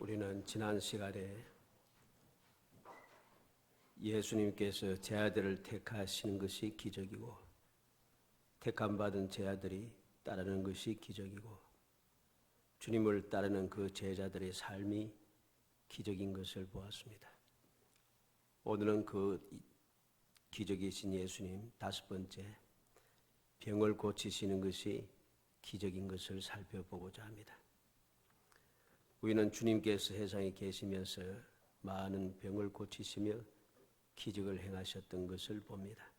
우리는 지난 시간에 예수님께서 제 아들을 택하시는 것이 기적이고 택함받은 제 아들이 따르는 것이 기적이고 주님을 따르는 그 제자들의 삶이 기적인 것을 보았습니다. 오늘은 그 기적이신 예수님 다섯 번째 병을 고치시는 것이 기적인 것을 살펴보고자 합니다. 우리는 주님께서 세상에 계시면서 많은 병을 고치시며 기적을 행하셨던 것을 봅니다.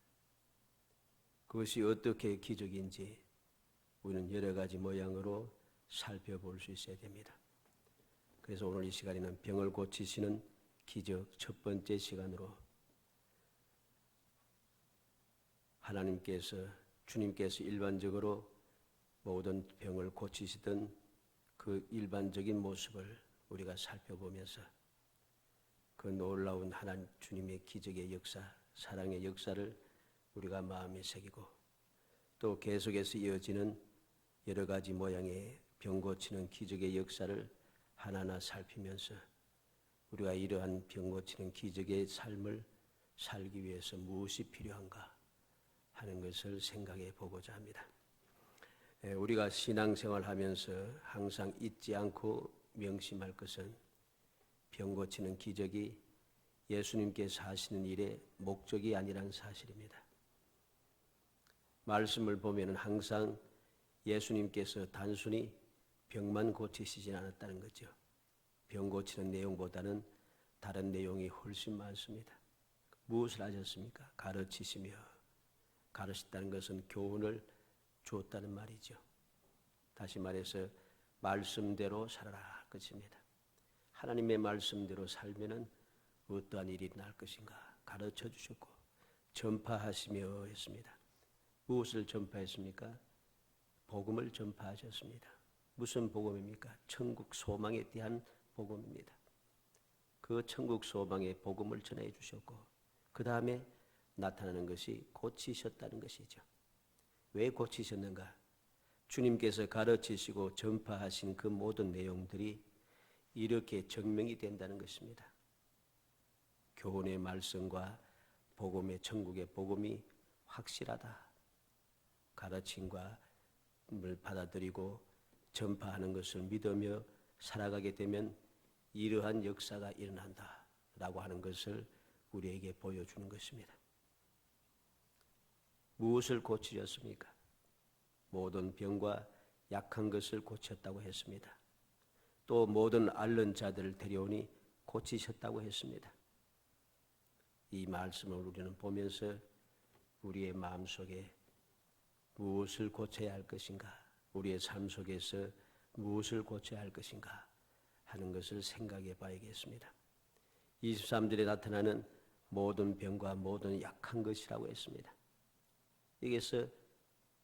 그것이 어떻게 기적인지 우리는 여러 가지 모양으로 살펴볼 수 있어야 됩니다. 그래서 오늘 이 시간에는 병을 고치시는 기적 첫 번째 시간으로 주님께서 일반적으로 모든 병을 고치시던 그 일반적인 모습을 우리가 살펴보면서 그 놀라운 하나님 주님의 기적의 역사, 사랑의 역사를 우리가 마음에 새기고 또 계속해서 이어지는 여러 가지 모양의 병 고치는 기적의 역사를 하나하나 살피면서 우리가 이러한 병 고치는 기적의 삶을 살기 위해서 무엇이 필요한가 하는 것을 생각해 보고자 합니다. 우리가 신앙생활하면서 항상 잊지 않고 명심할 것은 병 고치는 기적이 예수님께서 하시는 일의 목적이 아니라는 사실입니다. 말씀을 보면 항상 예수님께서 단순히 병만 고치시진 않았다는 거죠. 병 고치는 내용보다는 다른 내용이 훨씬 많습니다. 무엇을 하셨습니까? 가르치셨다는 것은 교훈을 주었다는 말이죠. 다시 말해서 말씀대로 살아라 것입니다. 하나님의 말씀대로 살면은 어떠한 일이 날 것인가 가르쳐 주셨고 전파하시며 했습니다. 무엇을 전파했습니까? 복음을 전파하셨습니다. 무슨 복음입니까? 천국 소망에 대한 복음입니다. 그 천국 소망의 복음을 전해 주셨고 그 다음에 나타나는 것이 고치셨다는 것이죠. 왜 고치셨는가? 주님께서 가르치시고 전파하신 그 모든 내용들이 이렇게 증명이 된다는 것입니다. 교훈의 말씀과 복음의 천국의 복음이 확실하다. 가르침과 을 받아들이고 전파하는 것을 믿으며 살아가게 되면 이러한 역사가 일어난다 라고 하는 것을 우리에게 보여주는 것입니다. 무엇을 고치셨습니까? 모든 병과 약한 것을 고쳤다고 했습니다. 또 모든 앓는 자들을 데려오니 고치셨다고 했습니다. 이 말씀을 우리는 보면서 우리의 마음속에 무엇을 고쳐야 할 것인가, 우리의 삶 속에서 무엇을 고쳐야 할 것인가 하는 것을 생각해 봐야겠습니다. 23절에 나타나는 모든 병과 모든 약한 것이라고 했습니다. 여기서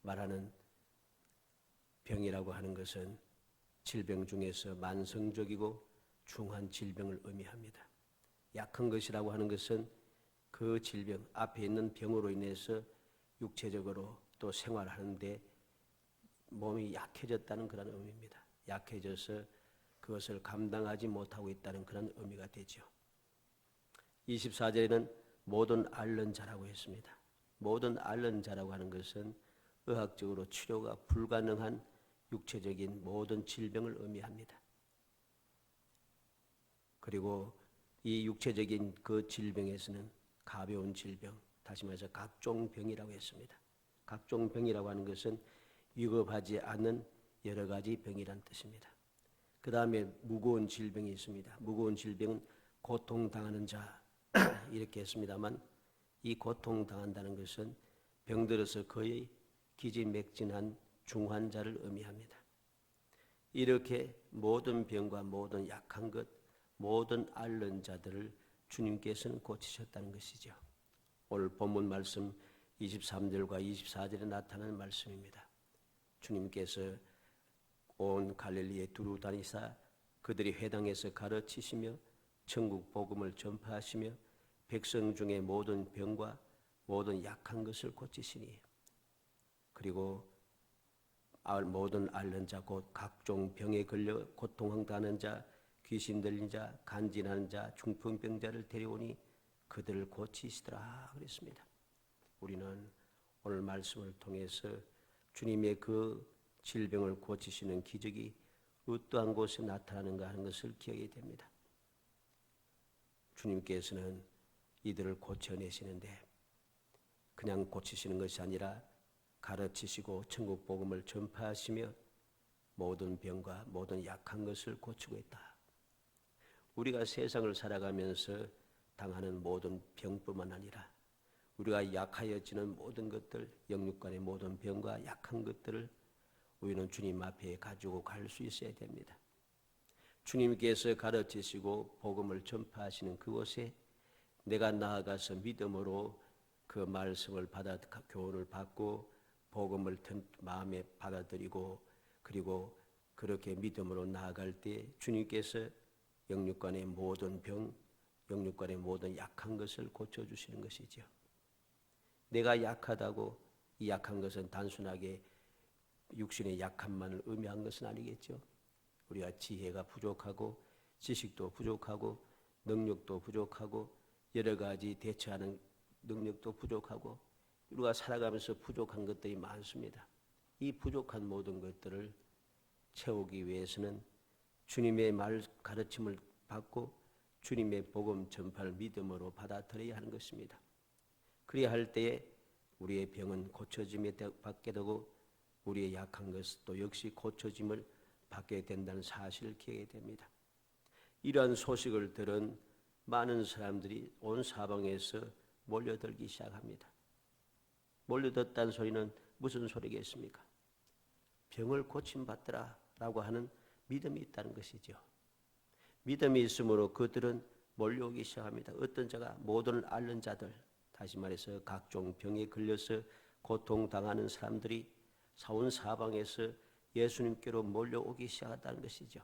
말하는 병이라고 하는 것은 질병 중에서 만성적이고 중한 질병을 의미합니다. 약한 것이라고 하는 것은 그 질병, 앞에 있는 병으로 인해서 육체적으로 또 생활하는데 몸이 약해졌다는 그런 의미입니다. 약해져서 그것을 감당하지 못하고 있다는 그런 의미가 되죠. 24절에는 모든 앓는 자라고 했습니다. 모든 앓는 자라고 하는 것은 의학적으로 치료가 불가능한 육체적인 모든 질병을 의미합니다. 그리고 이 육체적인 그 질병에서는 가벼운 질병, 다시 말해서 각종 병이라고 했습니다. 각종 병이라고 하는 것은 위급하지 않는 여러 가지 병이란 뜻입니다. 그 다음에 무거운 질병이 있습니다. 무거운 질병은 고통당하는 자 이렇게 했습니다만 이 고통당한다는 것은 병들어서 거의 기지맥진한 중환자를 의미합니다. 이렇게 모든 병과 모든 약한 것, 모든 앓는 자들을 주님께서는 고치셨다는 것이죠. 오늘 본문 말씀 23절과 24절에 나타나는 말씀입니다. 주님께서 온 갈릴리에 두루 다니사 그들이 회당에서 가르치시며 천국 복음을 전파하시며 백성 중에 모든 병과 모든 약한 것을 고치시니 그리고 모든 앓는 자 곧 각종 병에 걸려 고통당하는 자 귀신 들린 자, 간질하는 자, 중풍병자를 데려오니 그들을 고치시더라 그랬습니다. 우리는 오늘 말씀을 통해서 주님의 그 질병을 고치시는 기적이 어떠한 곳에 나타나는가 하는 것을 기억해야 됩니다. 주님께서는 이들을 고쳐내시는데 그냥 고치시는 것이 아니라 가르치시고 천국 복음을 전파하시며 모든 병과 모든 약한 것을 고치고 있다. 우리가 세상을 살아가면서 당하는 모든 병뿐만 아니라 우리가 약하여지는 모든 것들, 영육간의 모든 병과 약한 것들을 우리는 주님 앞에 가지고 갈 수 있어야 됩니다. 주님께서 가르치시고 복음을 전파하시는 그곳에 내가 나아가서 믿음으로 그 말씀을 받아 교훈을 받고 복음을 마음에 받아들이고 그리고 그렇게 믿음으로 나아갈 때 주님께서 영육간의 모든 병, 영육간의 모든 약한 것을 고쳐주시는 것이죠. 내가 약하다고 이 약한 것은 단순하게 육신의 약함만을 의미한 것은 아니겠죠. 우리가 지혜가 부족하고 지식도 부족하고 능력도 부족하고 여러 가지 대처하는 능력도 부족하고 우리가 살아가면서 부족한 것들이 많습니다. 이 부족한 모든 것들을 채우기 위해서는 주님의 말 가르침을 받고 주님의 복음 전파를 믿음으로 받아들여야 하는 것입니다. 그래야 할 때에 우리의 병은 고쳐짐을 받게 되고 우리의 약한 것도 역시 고쳐짐을 받게 된다는 사실을 기억해야 됩니다. 이러한 소식을 들은 많은 사람들이 온 사방에서 몰려들기 시작합니다. 몰려들었다는 소리는 무슨 소리겠습니까? 병을 고침받더라 라고 하는 믿음이 있다는 것이죠. 믿음이 있으므로 그들은 몰려오기 시작합니다. 어떤 자가 모든을 앓는 자들, 다시 말해서 각종 병에 걸려서 고통당하는 사람들이 온 사방에서 예수님께로 몰려오기 시작했다는 것이죠.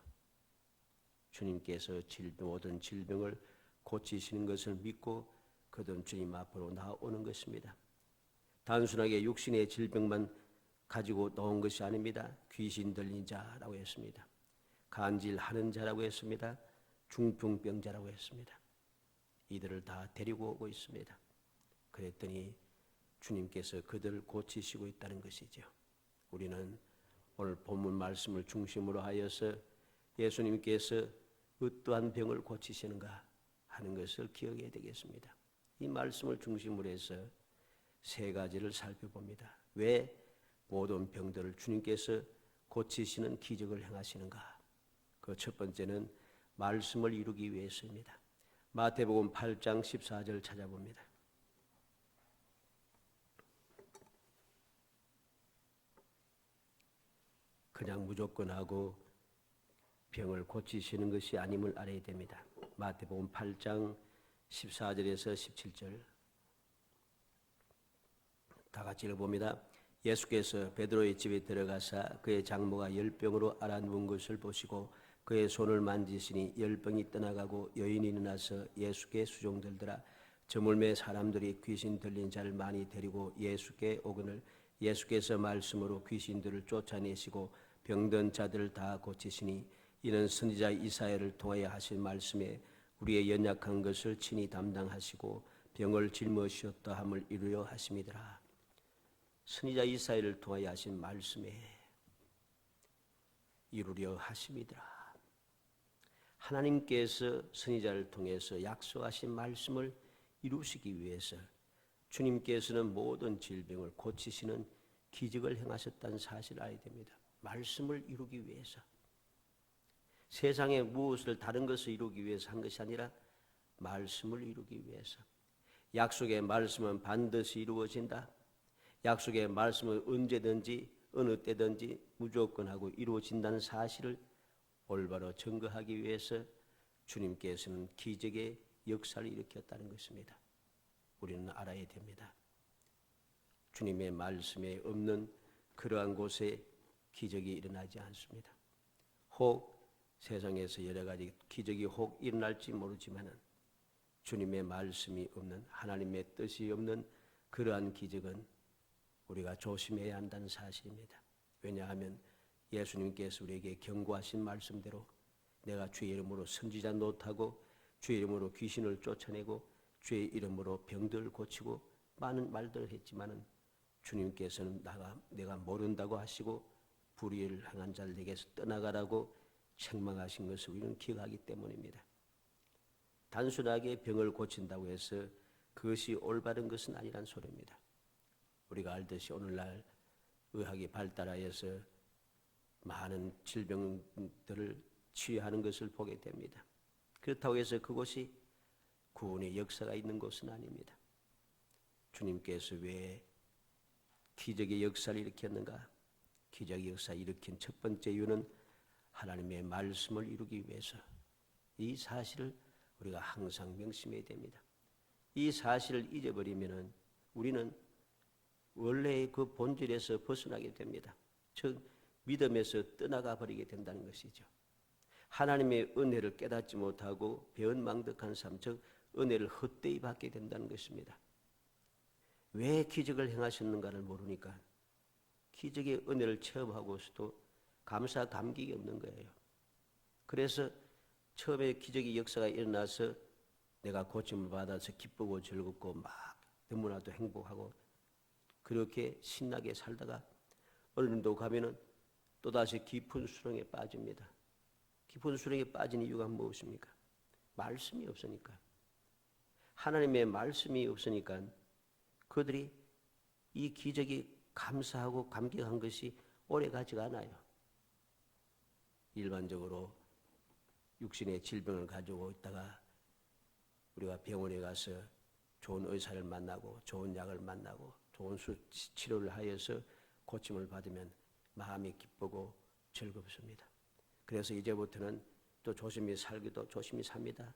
주님께서 모든 질병을 고치시는 것을 믿고 그들은 주님 앞으로 나오는 것입니다. 단순하게 육신의 질병만 가지고 나온 것이 아닙니다. 귀신 들린 자라고 했습니다. 간질하는 자라고 했습니다. 중풍병자라고 했습니다. 이들을 다 데리고 오고 있습니다. 그랬더니 주님께서 그들을 고치시고 있다는 것이죠. 우리는 오늘 본문 말씀을 중심으로 하여서 예수님께서 어떠한 병을 고치시는가 하는 것을 기억해야 되겠습니다. 이 말씀을 중심으로 해서 세 가지를 살펴봅니다. 왜 모든 병들을 주님께서 고치시는 기적을 행하시는가? 그 첫 번째는 말씀을 이루기 위해서입니다. 마태복음 8장 14절 찾아봅니다. 그냥 무조건 하고 병을 고치시는 것이 아님을 알아야 됩니다. 마태복음 8장 14절에서 17절 다 같이 읽어봅니다. 예수께서 베드로의 집에 들어가사 그의 장모가 열병으로 앓아누운 것을 보시고 그의 손을 만지시니 열병이 떠나가고 여인이 일어나서 예수께 수종들더라. 저물매 사람들이 귀신 들린 자를 많이 데리고 예수께 오거늘 예수께서 말씀으로 귀신들을 쫓아내시고 병든 자들을 다 고치시니 이는 선지자 이사야를 통하여 하신 말씀에 우리의 연약한 것을 친히 담당하시고 병을 짊어지셨다 함을 이루려 하심이더라. 선지자 이사야를 통하여 하신 말씀에 이루려 하심이더라. 하나님께서 선지자를 통해서 약속하신 말씀을 이루시기 위해서 주님께서는 모든 질병을 고치시는 기적을 행하셨다는 사실을 알아야 됩니다. 말씀을 이루기 위해서. 세상에 무엇을 다른 것을 이루기 위해서 한 것이 아니라 말씀을 이루기 위해서. 약속의 말씀은 반드시 이루어진다. 약속의 말씀은 언제든지 어느 때든지 무조건 하고 이루어진다는 사실을 올바로 증거하기 위해서 주님께서는 기적의 역사를 일으켰다는 것입니다. 우리는 알아야 됩니다. 주님의 말씀에 없는 그러한 곳에 기적이 일어나지 않습니다. 혹 세상에서 여러 가지 기적이 혹 일어날지 모르지만은 주님의 말씀이 없는 하나님의 뜻이 없는 그러한 기적은 우리가 조심해야 한다는 사실입니다. 왜냐하면 예수님께서 우리에게 경고하신 말씀대로 내가 주의 이름으로 선지자 노릇하고 주의 이름으로 귀신을 쫓아내고 주의 이름으로 병들을 고치고 많은 말들을 했지만은 주님께서는 내가 모른다고 하시고 불의를 행한 자를 내게서 떠나가라고 책망하신 것을 우리는 기억하기 때문입니다. 단순하게 병을 고친다고 해서 그것이 올바른 것은 아니란 소리입니다. 우리가 알듯이 오늘날 의학이 발달하여서 많은 질병들을 치유하는 것을 보게 됩니다. 그렇다고 해서 그곳이 구원의 역사가 있는 곳은 아닙니다. 주님께서 왜 기적의 역사를 일으켰는가? 기적의 역사를 일으킨 첫 번째 이유는 하나님의 말씀을 이루기 위해서. 이 사실을 우리가 항상 명심해야 됩니다. 이 사실을 잊어버리면 우리는 원래의 그 본질에서 벗어나게 됩니다. 즉 믿음에서 떠나가 버리게 된다는 것이죠. 하나님의 은혜를 깨닫지 못하고 배은망덕한 삶, 즉 은혜를 헛되이 받게 된다는 것입니다. 왜 기적을 행하셨는가를 모르니까 기적의 은혜를 체험하고서도 감사 감격이 없는 거예요. 그래서 처음에 기적의 역사가 일어나서 내가 고침을 받아서 기쁘고 즐겁고 막 너무나도 행복하고 그렇게 신나게 살다가 어느 정도 가면은 또다시 깊은 수렁에 빠집니다. 깊은 수렁에 빠진 이유가 무엇입니까? 말씀이 없으니까. 하나님의 말씀이 없으니까 그들이 이 기적이 감사하고 감격한 것이 오래가지가 않아요. 일반적으로 육신의 질병을 가지고 있다가 우리가 병원에 가서 좋은 의사를 만나고 좋은 약을 만나고 좋은 치료를 하여서 고침을 받으면 마음이 기쁘고 즐겁습니다. 그래서 이제부터는 또 조심히 살기도 조심히 삽니다.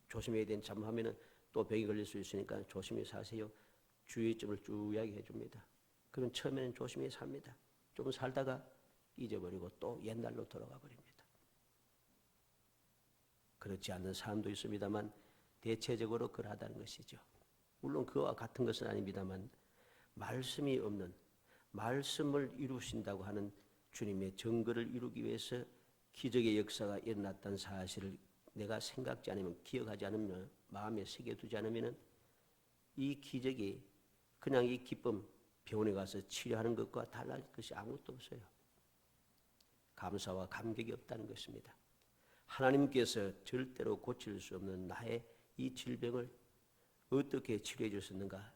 조심해야 되는 잘못하면 또 병이 걸릴 수 있으니까 조심히 사세요. 주의점을 쭉 이야기해 줍니다. 그럼 처음에는 조심히 삽니다. 좀 살다가 잊어버리고 또 옛날로 돌아가 버립니다. 그렇지 않는 사람도 있습니다만 대체적으로 그러하다는 것이죠. 물론 그와 같은 것은 아닙니다만 말씀이 없는, 말씀을 이루신다고 하는 주님의 증거를 이루기 위해서 기적의 역사가 일어났다는 사실을 내가 생각지 않으면, 기억하지 않으면, 마음에 새겨두지 않으면 이 기적이 그냥 이 기쁨, 병원에 가서 치료하는 것과 달라질 것이 아무것도 없어요. 감사와 감격이 없다는 것입니다. 하나님께서 절대로 고칠 수 없는 나의 이 질병을 어떻게 치료해 주셨는가?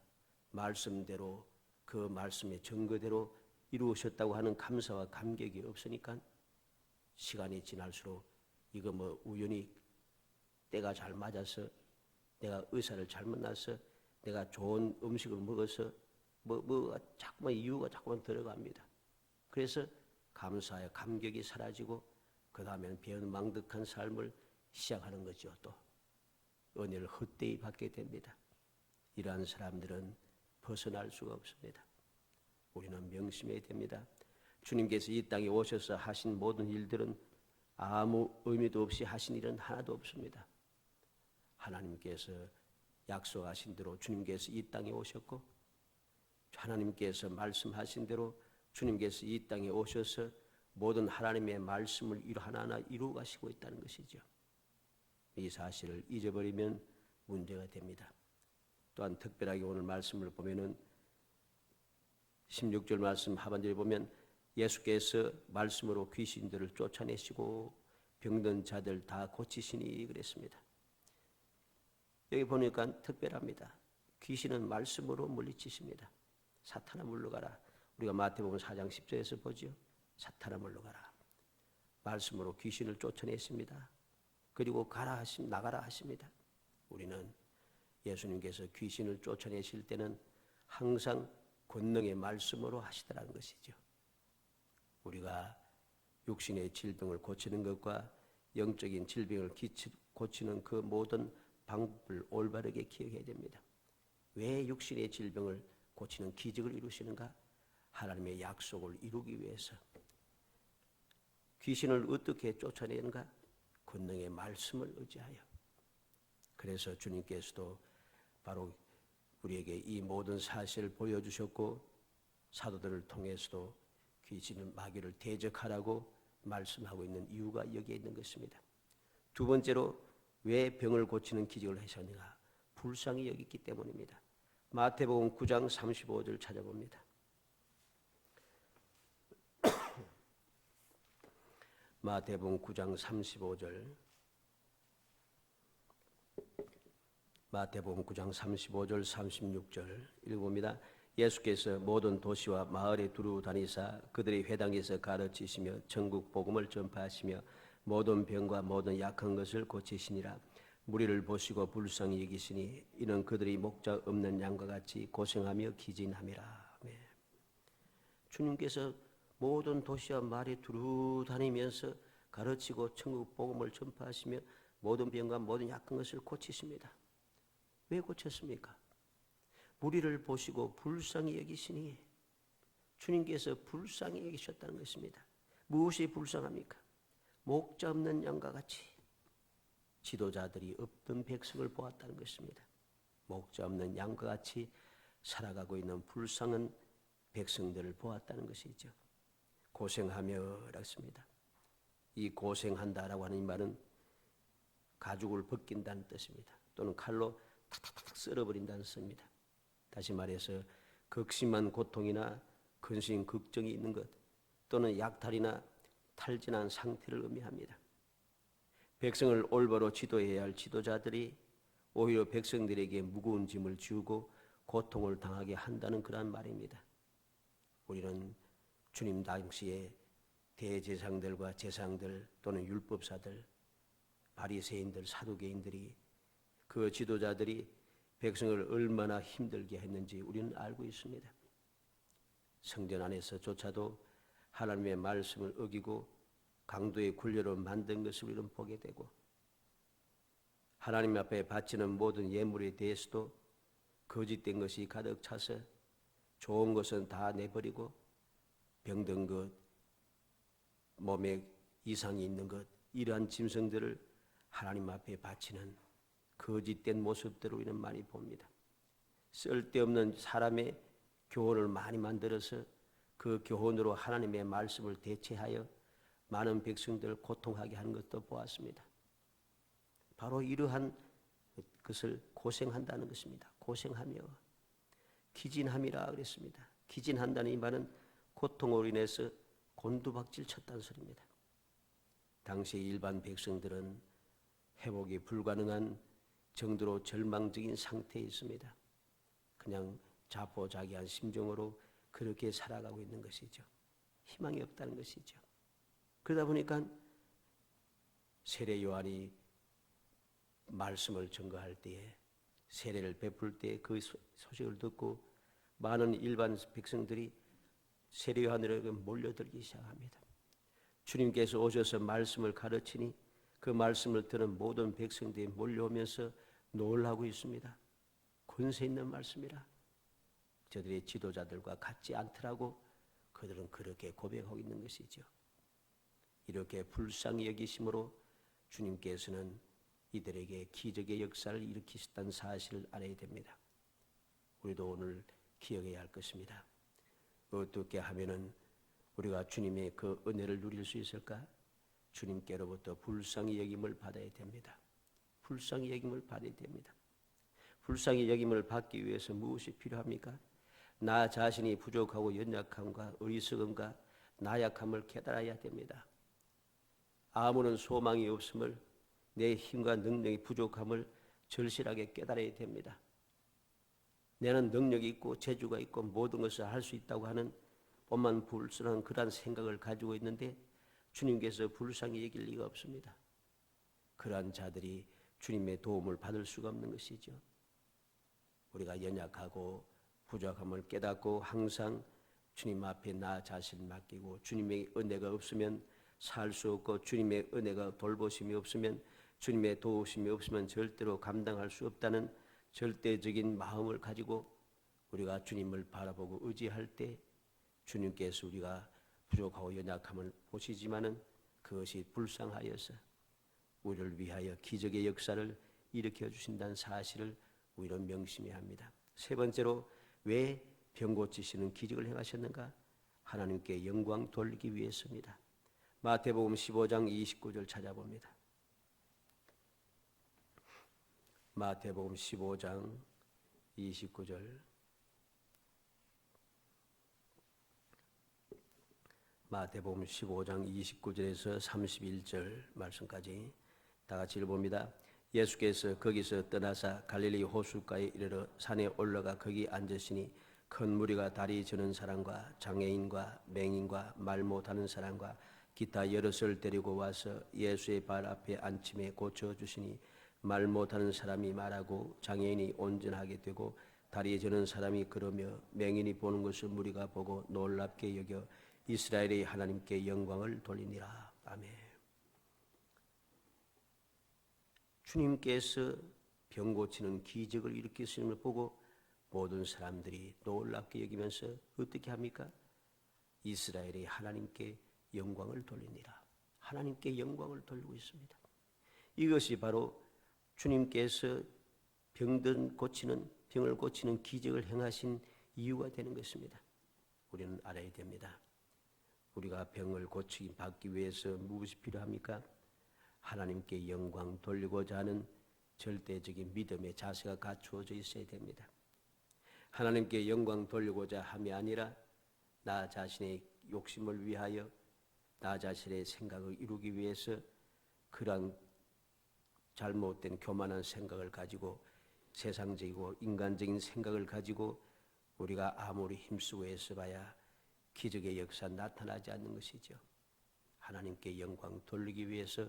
말씀대로, 그 말씀의 증거대로 이루셨다고 하는 감사와 감격이 없으니까 시간이 지날수록 이거 뭐 우연히 때가 잘 맞아서 내가 의사를 잘 만나서 내가 좋은 음식을 먹어서 뭐가 자꾸만 이유가 자꾸만 들어갑니다. 그래서 감사의 감격이 사라지고 그 다음에는 배은망덕한 삶을 시작하는 거죠. 또 은혜를 헛되이 받게 됩니다. 이러한 사람들은 벗어날 수가 없습니다. 우리는 명심해야 됩니다. 주님께서 이 땅에 오셔서 하신 모든 일들은 아무 의미도 없이 하신 일은 하나도 없습니다. 하나님께서 약속하신 대로 주님께서 이 땅에 오셨고 하나님께서 말씀하신 대로 주님께서 이 땅에 오셔서 모든 하나님의 말씀을 하나하나 이루어 가시고 있다는 것이죠. 이 사실을 잊어버리면 문제가 됩니다. 또한 특별하게 오늘 말씀을 보면은 16절 말씀 하반절에 보면 예수께서 말씀으로 귀신들을 쫓아내시고 병든 자들 다 고치시니 그랬습니다. 여기 보니까 특별합니다. 귀신은 말씀으로 물리치십니다. 사탄아 물러가라. 우리가 마태복음 4장 10절에서 보죠. 사탄아 물러가라. 말씀으로 귀신을 쫓아냈습니다. 그리고 가라 나가라 하십니다. 우리는 예수님께서 귀신을 쫓아내실 때는 항상 권능의 말씀으로 하시더라는 것이죠. 우리가 육신의 질병을 고치는 것과 영적인 질병을 고치는 그 모든 방법을 올바르게 기억해야 됩니다. 왜 육신의 질병을 고치는 기적을 이루시는가? 하나님의 약속을 이루기 위해서. 귀신을 어떻게 쫓아내는가? 권능의 말씀을 의지하여. 그래서 주님께서도 바로 우리에게 이 모든 사실을 보여주셨고 사도들을 통해서도 귀신은 마귀를 대적하라고 말씀하고 있는 이유가 여기에 있는 것입니다. 두 번째로 왜 병을 고치는 기적을 하셨는가? 불쌍히 여겼기 때문입니다. 마태복음 9장 35절 찾아봅니다. 마태복음 9장 35절. 마태복음 9장 35절 36절 읽어봅니다. 예수께서 모든 도시와 마을에 두루 다니사 그들의 회당에서 가르치시며 천국 복음을 전파하시며 모든 병과 모든 약한 것을 고치시니라. 무리를 보시고 불쌍히 여기시니 이는 그들이 목자 없는 양과 같이 고생하며 기진함이라. 아멘. 주님께서 모든 도시와 마을에 두루 다니면서 가르치고 천국 복음을 전파하시며 모든 병과 모든 약한 것을 고치십니다. 왜 고쳤습니까? 무리를 보시고 불쌍히 여기시니 주님께서 불쌍히 여기셨다는 것입니다. 무엇이 불쌍합니까? 목자 없는 양과 같이 지도자들이 없던 백성을 보았다는 것입니다. 목자 없는 양과 같이 살아가고 있는 불쌍한 백성들을 보았다는 것이죠. 고생하며라고 했습니다. 이 고생한다라고 하는 말은 가죽을 벗긴다는 뜻입니다. 또는 칼로 탁탁탁 썰어버린다는 뜻입니다. 다시 말해서 극심한 고통이나 근심 걱정이 있는 것 또는 약탈이나 탈진한 상태를 의미합니다. 백성을 올바로 지도해야 할 지도자들이 오히려 백성들에게 무거운 짐을 지우고 고통을 당하게 한다는 그런 말입니다. 우리는 주님 당시에 대제사장들과 제사장들 또는 율법사들, 바리새인들, 사두개인들이 그 지도자들이 백성을 얼마나 힘들게 했는지 우리는 알고 있습니다. 성전 안에서조차도 하나님의 말씀을 어기고 강도의 굴레로 만든 것을 우리는 보게 되고 하나님 앞에 바치는 모든 예물에 대해서도 거짓된 것이 가득 차서 좋은 것은 다 내버리고 병든 것, 몸에 이상이 있는 것 이러한 짐승들을 하나님 앞에 바치는 거짓된 모습들을 우리는 많이 봅니다. 쓸데없는 사람의 교훈을 많이 만들어서 그 교훈으로 하나님의 말씀을 대체하여 많은 백성들을 고통하게 하는 것도 보았습니다. 바로 이러한 것을 고생한다는 것입니다. 고생하며 기진함이라 그랬습니다. 기진한다는 이 말은 고통으로 인해서 곤두박질 쳤다는 소리입니다. 당시 일반 백성들은 회복이 불가능한 정도로 절망적인 상태에 있습니다. 그냥 자포자기한 심정으로 그렇게 살아가고 있는 것이죠. 희망이 없다는 것이죠. 그러다 보니까 세례 요한이 말씀을 전거할 때에 세례를 베풀 때 그 소식을 듣고 많은 일반 백성들이 세례 요한에게 몰려들기 시작합니다. 주님께서 오셔서 말씀을 가르치니 그 말씀을 듣는 모든 백성들이 몰려오면서 놀라고 있습니다. 권세 있는 말씀이라 저들의 지도자들과 같지 않더라고 그들은 그렇게 고백하고 있는 것이죠. 이렇게 불쌍히 여기심으로 주님께서는 이들에게 기적의 역사를 일으키셨다는 사실을 알아야 됩니다. 우리도 오늘 기억해야 할 것입니다. 어떻게 하면은 우리가 주님의 그 은혜를 누릴 수 있을까? 주님께로부터 불쌍히 여김을 받아야 됩니다. 불쌍히 여김을 받아야 됩니다. 불쌍히 여김을 받기 위해서 무엇이 필요합니까? 나 자신이 부족하고 연약함과 어리석음과 나약함을 깨달아야 됩니다. 아무런 소망이 없음을 내 힘과 능력이 부족함을 절실하게 깨달아야 됩니다. 내는 능력이 있고 재주가 있고 모든 것을 할 수 있다고 하는 오만 불순한 그러한 생각을 가지고 있는데 주님께서 불쌍히 여길 리가 없습니다. 그러한 자들이 주님의 도움을 받을 수가 없는 것이죠. 우리가 연약하고 부족함을 깨닫고 항상 주님 앞에 나 자신 맡기고 주님의 은혜가 없으면 살 수 없고 주님의 은혜가 돌보심이 없으면 주님의 도우심이 없으면 절대로 감당할 수 없다는 절대적인 마음을 가지고 우리가 주님을 바라보고 의지할 때 주님께서 우리가 부족하고 연약함을 보시지만은 그것이 불쌍하여서 우리를 위하여 기적의 역사를 일으켜 주신다는 사실을 우리는 명심해야 합니다. 세 번째로 왜 병 고치시는 기적을 행하셨는가? 하나님께 영광 돌리기 위해서입니다. 마태복음 15장 29절 찾아봅니다. 마태복음 15장 29절, 마태복음 15장 29절에서 31절 말씀까지 다 같이 읽어봅니다. 예수께서 거기서 떠나사 갈릴리 호숫가에 이르러 산에 올라가 거기 앉으시니 큰 무리가 다리 저는 사람과 장애인과 맹인과 말 못하는 사람과 기타 여럿을 데리고 와서 예수의 발 앞에 앉힘에 고쳐주시니 말 못하는 사람이 말하고 장애인이 온전하게 되고 다리 저는 사람이 걸으며 맹인이 보는 것을 무리가 보고 놀랍게 여겨 이스라엘의 하나님께 영광을 돌리니라. 아멘. 주님께서 병 고치는 기적을 일으키시는 걸 보고 모든 사람들이 놀랍게 여기면서 어떻게 합니까? 이스라엘의 하나님께 영광을 돌리니라. 하나님께 영광을 돌리고 있습니다. 이것이 바로 주님께서 병을 고치는 기적을 행하신 이유가 되는 것입니다. 우리는 알아야 됩니다. 우리가 병을 받기 위해서 무엇이 필요합니까? 하나님께 영광 돌리고자 하는 절대적인 믿음의 자세가 갖추어져 있어야 됩니다. 하나님께 영광 돌리고자 함이 아니라 나 자신의 욕심을 위하여 나 자신의 생각을 이루기 위해서 그런 잘못된 교만한 생각을 가지고 세상적이고 인간적인 생각을 가지고 우리가 아무리 힘쓰고 애써봐야 기적의 역사 나타나지 않는 것이죠. 하나님께 영광 돌리기 위해서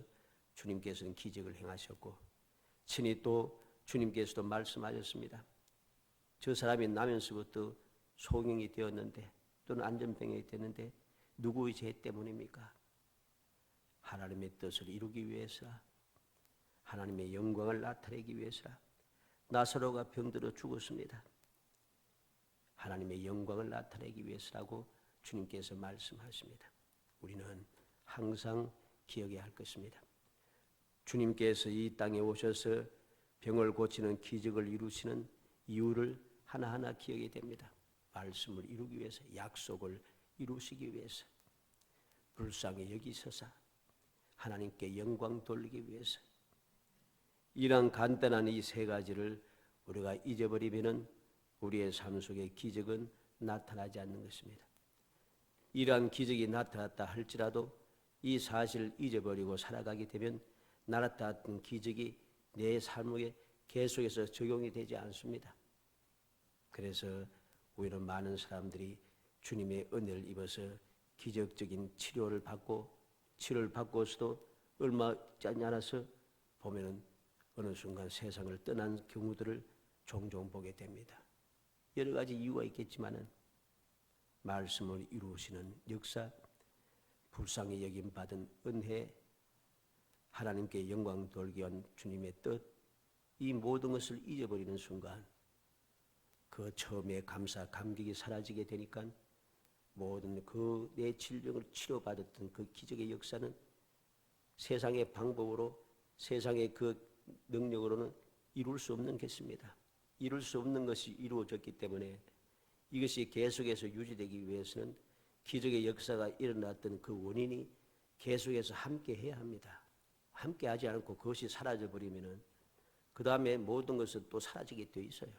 주님께서는 기적을 행하셨고 친히 또 주님께서도 말씀하셨습니다. 저 사람이 나면서부터 소경이 되었는데 또는 안전병이 되었는데 누구의 죄 때문입니까? 하나님의 뜻을 이루기 위해서라. 하나님의 영광을 나타내기 위해서라. 나사로가 병들어 죽었습니다. 하나님의 영광을 나타내기 위해서라고 주님께서 말씀하십니다. 우리는 항상 기억해야 할 것입니다. 주님께서 이 땅에 오셔서 병을 고치는 기적을 이루시는 이유를 하나하나 기억해야 됩니다. 말씀을 이루기 위해서, 약속을 이루시기 위해서, 불쌍히 여기셔서 하나님께 영광 돌리기 위해서, 이런 간단한 이 세 가지를 우리가 잊어버리면 우리의 삶 속에 기적은 나타나지 않는 것입니다. 이러한 기적이 나타났다 할지라도 이 사실을 잊어버리고 살아가게 되면 나타났던 기적이 내 삶에 계속해서 적용이 되지 않습니다. 그래서 우리는 많은 사람들이 주님의 은혜를 입어서 기적적인 치료를 받고서도 얼마 짜지 않아서 보면은 어느 순간 세상을 떠난 경우들을 종종 보게 됩니다. 여러 가지 이유가 있겠지만은 말씀을 이루시는 역사, 불쌍히 여김 받은 은혜, 하나님께 영광 돌기 위한 주님의 뜻, 이 모든 것을 잊어버리는 순간 그 처음에 감사, 감격이 사라지게 되니까 모든 그 내 질병을 치료받았던 그 기적의 역사는 세상의 방법으로, 세상의 그 능력으로는 이룰 수 없는 것입니다. 이룰 수 없는 것이 이루어졌기 때문에 이것이 계속해서 유지되기 위해서는 기적의 역사가 일어났던 그 원인이 계속해서 함께 해야 합니다. 함께 하지 않고 그것이 사라져버리면은 그 다음에 모든 것은 또 사라지게 되어 있어요.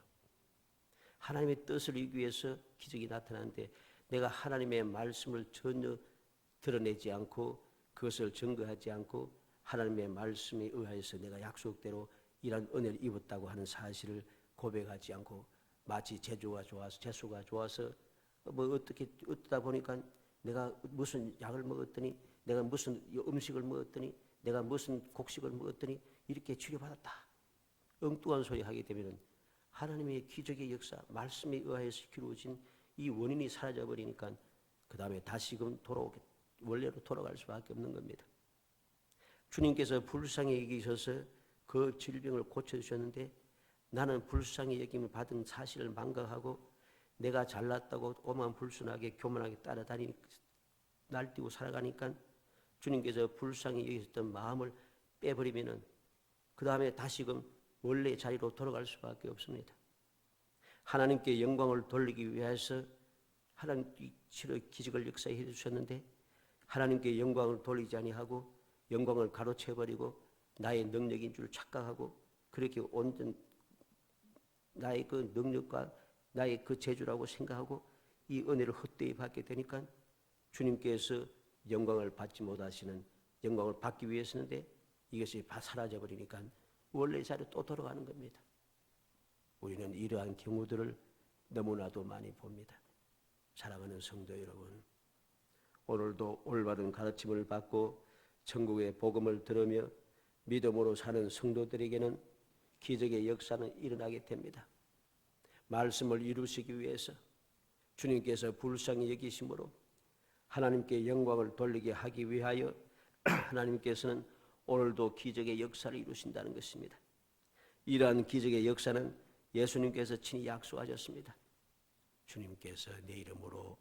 하나님의 뜻을 이루기 위해서 기적이 나타나는데 내가 하나님의 말씀을 전혀 드러내지 않고 그것을 증거하지 않고 하나님의 말씀에 의하여서 내가 약속대로 이런 은혜를 입었다고 하는 사실을 고백하지 않고 마치 재수가 좋아서 뭐 어떻게 어쩌다 보니까 내가 무슨 약을 먹었더니 내가 무슨 음식을 먹었더니 내가 무슨 곡식을 먹었더니 이렇게 치료받았다. 엉뚱한 소리 하게 되면 하나님의 기적의 역사, 말씀에 의하여서 이루어진 이 원인이 사라져버리니까 그 다음에 다시금 원래로 돌아갈 수밖에 없는 겁니다. 주님께서 불쌍히 여기셔서 그 질병을 고쳐주셨는데 나는 불쌍히 여김을 받은 사실을 망각하고 내가 잘났다고 오만불순하게 교만하게 날뛰고 살아가니까 주님께서 불쌍히 여기셨던 마음을 빼버리면은 그 다음에 다시금 원래 자리로 돌아갈 수밖에 없습니다. 하나님께 영광을 돌리기 위해서 하나님께 기적을 역사해 주셨는데 하나님께 영광을 돌리지 아니하고 영광을 가로채버리고 나의 능력인 줄 착각하고 그렇게 온전 나의 그 능력과 나의 그 재주라고 생각하고 이 은혜를 헛되이 받게 되니까 주님께서 영광을 받지 못하시는, 영광을 받기 위해서는데 이것이 다 사라져버리니까 원래 자리로 또 돌아가는 겁니다. 우리는 이러한 경우들을 너무나도 많이 봅니다. 사랑하는 성도 여러분, 오늘도 올바른 가르침을 받고 천국의 복음을 들으며 믿음으로 사는 성도들에게는 기적의 역사는 일어나게 됩니다. 말씀을 이루시기 위해서 주님께서 불쌍히 여기심으로 하나님께 영광을 돌리게 하기 위하여 하나님께서는 오늘도 기적의 역사를 이루신다는 것입니다. 이러한 기적의 역사는 예수님께서 친히 약속하셨습니다. 주님께서 내 이름으로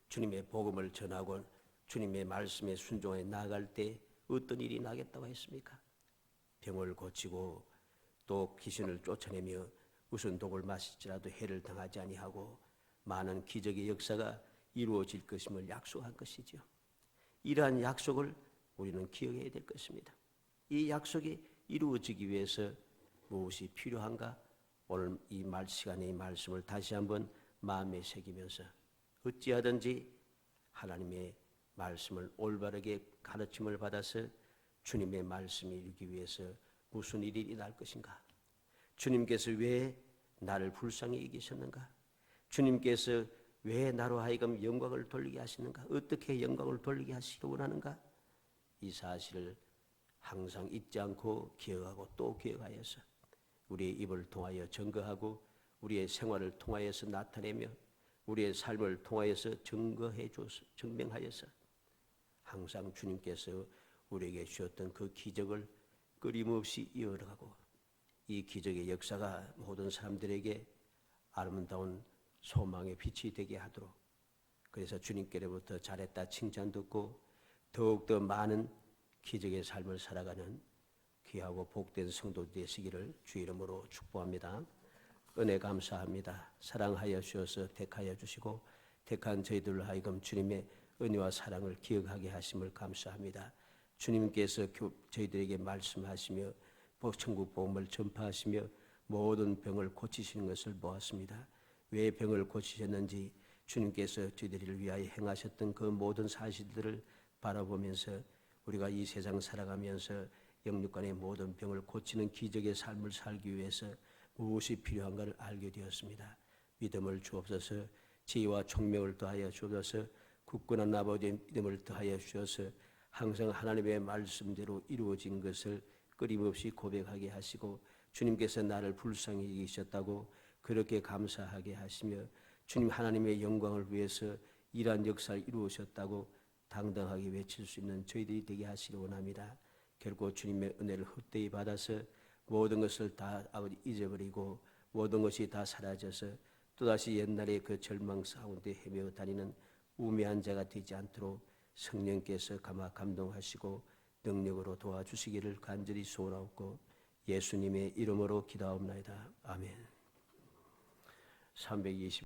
주님의 복음을 전하고 주님의 말씀에 순종해 나아갈 때 어떤 일이 나겠다고 했습니까? 병을 고치고 또 귀신을 쫓아내며 무슨 독을 마실지라도 해를 당하지 아니하고 많은 기적의 역사가 이루어질 것임을 약속한 것이죠. 이러한 약속을 우리는 기억해야 될 것입니다. 이 약속이 이루어지기 위해서 무엇이 필요한가? 오늘 이 시간에 이 말씀을 다시 한번 마음에 새기면서 어찌하든지 하나님의 말씀을 올바르게 가르침을 받아서 주님의 말씀을 이루기 위해서 무슨 일이 일어날 것인가? 주님께서 왜 나를 불쌍히 여기셨는가? 주님께서 왜 나로 하여금 영광을 돌리게 하시는가? 어떻게 영광을 돌리게 하시기를 원하는가? 이 사실을 항상 잊지 않고 기억하고 또 기억하여서 우리의 입을 통하여 증거하고 우리의 생활을 통하여서 나타내며 우리의 삶을 통하여서 증명하여서 항상 주님께서 우리에게 주셨던 그 기적을 끊임없이 이어가고 이 기적의 역사가 모든 사람들에게 아름다운 소망의 빛이 되게 하도록, 그래서 주님께로부터 잘했다 칭찬 듣고 더욱더 많은 기적의 삶을 살아가는 귀하고 복된 성도 되시기를 주 이름으로 축복합니다. 은혜 감사합니다. 사랑하여 주셔서 택하여 주시고 택한 저희들로 하여금 주님의 은혜와 사랑을 기억하게 하심을 감사합니다. 주님께서 저희들에게 말씀하시며 천국 복음을 전파하시며 모든 병을 고치시는 것을 보았습니다. 왜 병을 고치셨는지 주님께서 저희들을 위하여 행하셨던 그 모든 사실들을 바라보면서 우리가 이 세상 살아가면서 영육간의 모든 병을 고치는 기적의 삶을 살기 위해서 무엇이 필요한가를 알게 되었습니다. 믿음을 주옵소서. 지혜와 총명을 더하여 주옵소서. 굳건한 아버지의 믿음을 더하여 주셔서 항상 하나님의 말씀대로 이루어진 것을 끊임없이 고백하게 하시고 주님께서 나를 불쌍히 여기셨다고 그렇게 감사하게 하시며 주님 하나님의 영광을 위해서 이러한 역사를 이루셨다고 당당하게 외칠 수 있는 저희들이 되게 하시기 원합니다. 결코 주님의 은혜를 헛되이 받아서 모든 것을 다 잊어버리고 모든 것이 다 사라져서 또다시 옛날의 그 절망 가운데 헤매어 다니는 우매한 자가 되지 않도록 성령께서 감동하시고 능력으로 도와주시기를 간절히 소원하옵고 예수님의 이름으로 기도하옵나이다. 아멘. 320